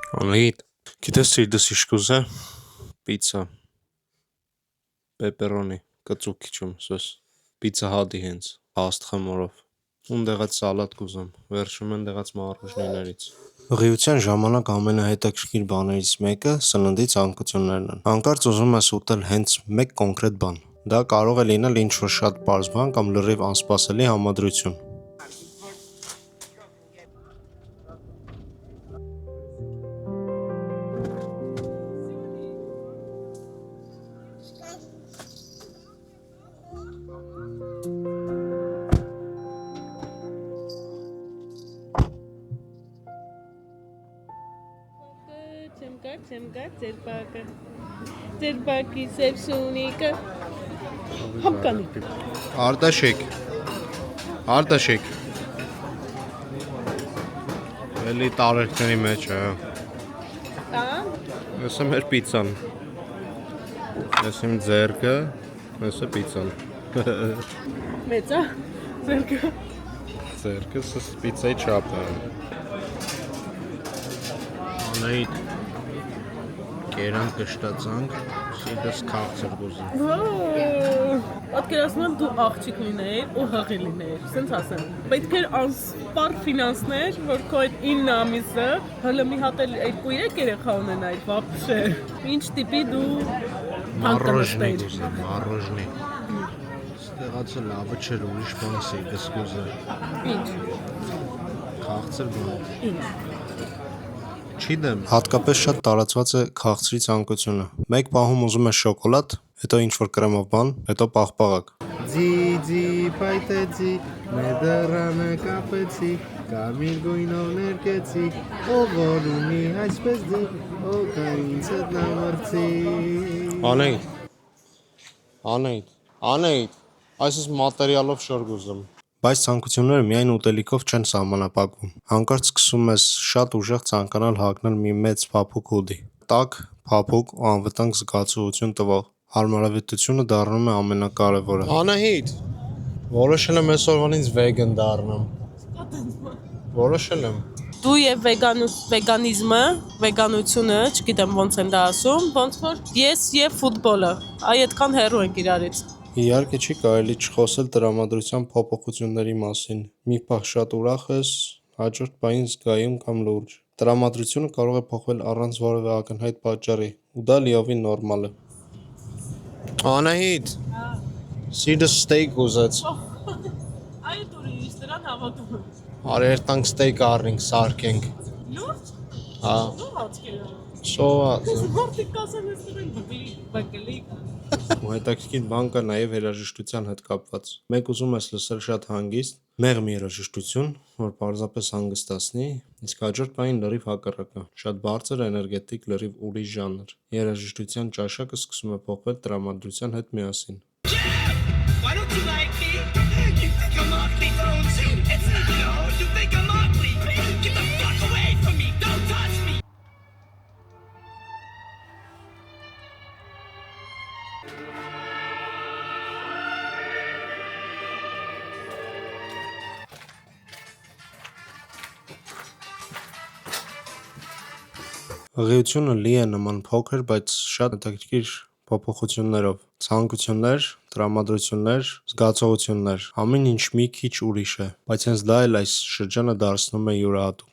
Անահիտ, գիտես սիրտս ինչ կուզե, պիցցա, պեպերոնի, կծու քիչում, սոս, պիցցա հատի հենց, հաստ խմորով, ունդեղած սալատ կուզեմ, վերջում ընդեղած մառաժնիներից։ Ղիության ժամանակ ամենահետաքրքիր բաներից մեկը սննդի ցանկություններն են։ Հանկարծ ուզում ես ուտել հենց մեկ կոնկրետ բան։ Դա կարող է լինել ինչ-որ շատ պարզ բան կամ լրիվ անսպասելի համադրություն։ Ձերբակի սեպսունիկը հապկանի Արտաշիկ Էլի տարերքների մեջ է Ես է մեր պիցան Ես իմ ձերքը Ես է պիցան մեծա ձերքը Ձերքը սս պիցայի չապ է Անահիտ Կերան կշտացանք Սիրտս քաղցր գուզում Պատկերացնում եմ դու աղջիկ լինեիր ու հղի լինեիր, սենց ասեմ պետք էր անսպառ ֆինանսներ, որ քո այդ 9 ամիսը հələ մի հատ էլ 2-3 երեխա ունենայիր, вообще ինչ տիպի դու Մառոժնի գուզեմ, մառոժնի Ստեղացը լավը չէր ուրիշ բան սիրտս գուզը Ինչ Քաղցր բան Ինչ Չիդեմ Հատկապես շատ տարածված է քաղցրի ցանկությունը։ Մեկ պահում ուզում ես շոկոլադ, հետո ինչ-որ կրեմով բան, հետո պաղպաղակ։ Ձի պայթեցի, ներդրանը կապեցի, կարմիր գույնով ներկեցի, ով որ ունի այսպես դի, ով կա ինձ հետ նամրցի Անեիտ, այս ես մատերիալով շոր գուզում Բայց ցանկությունները միայն ուտելիքով չեն սահմանափակվում։ Հանկարծ սկսում ես շատ ուժեղ ցանկանալ հագնել մի մեծ փափուկ հուդի։ Տաք, փափուկ ու անվտանգ զգացողություն տվող։ Հարմարավետությունը դառնում է ամենակարևորը։ Անահիտ, որոշել եմ այսօրվանից վեգան դառնամ Որոշել եմ Դու եւ վեգանիզմը, վեգանությունը, չգիտեմ ոնց են դա ասում, ոնց որ ես եւ ֆուտբոլը, այ այդքան հեռու ենք իրարից Իհարկե չի կարելի չխոսել տրամադրության փոփոխությունների մասին։ Մի պահ շատ ուրախ ես, հաջորդ պահին զգայուն կամ լուրջ։ Տրամադրությունը կարող է փոխվել առանց որևէ ակնհայտ պատճառի, ու դա լիովին նորմալ է։ Անահիտ, սիրտս ստեյք ուզեց Այ դուրի իշ դրան հավատում եմ Արի երտանք ստեյք առնենք, սարքենք Լուրջ Հա, Դու հացկերը սոված Մարդիկ կասեն ես դրան բակելիկ Ու հետաքրքիր բան կա նաև երաժշտության հետ կապված։ Մեկ ուզում ես լսել շատ հանգիստ, մեղմ երաժշտություն, որ պարզապես հանգստացնի, իսկ հաջորդ պահին լրիվ հակառակը, շատ բարձր էներգետիկ, լրիվ ուրիշ ժանր։ Երաժշտության ճաշակը սկսում է փոխվել տրամադրության հետ միասին։ Why don't you like me? You think I'm ugly, don't you? It's not no, you think I'm ugly. Get the fuck away from me, don't touch me. Ղիությունը լի է նման փոքր, բայց շատ հետաքրքիր փոփոխություններով։ Ցանկություններ, տրամադրություններ, զգացողություններ, ամեն ինչ մի քիչ ուրիշ է, բայց հենց դա էլ այս շրջանը դարձնում է յուրահատուկ։